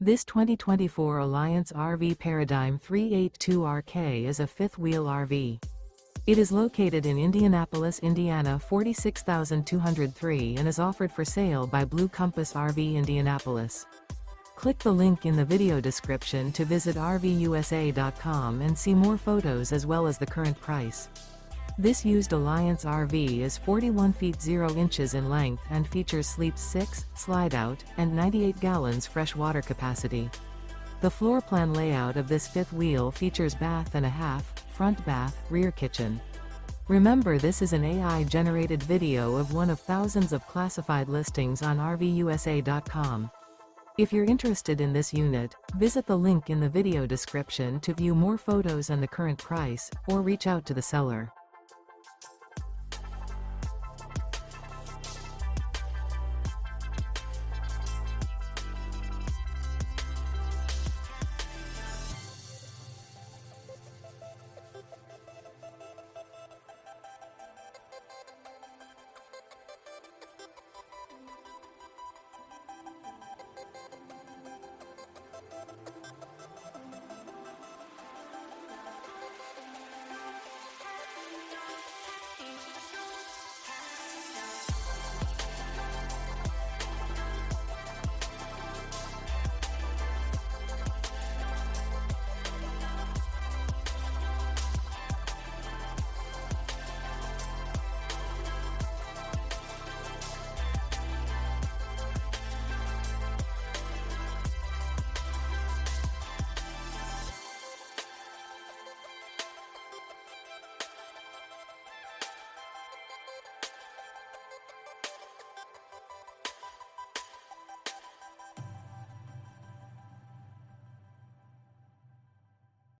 This 2024 Alliance RV Paradigm 382RK is a fifth-wheel RV. It is located in Indianapolis, Indiana 46203 and is offered for sale by Blue Compass RV Indianapolis. Click the link in the video description to visit RVUSA.com and see more photos as well as the current price. This used Alliance RV is 41 feet 0 inches in length and features sleeps 6, Slideout, and 98 gallons fresh water capacity. The floor plan layout of this fifth wheel features bath and a half, front bath, rear kitchen. Remember, this is an AI-generated video of one of thousands of classified listings on RVUSA.com. If you're interested in this unit, visit the link in the video description to view more photos and the current price, or reach out to the seller.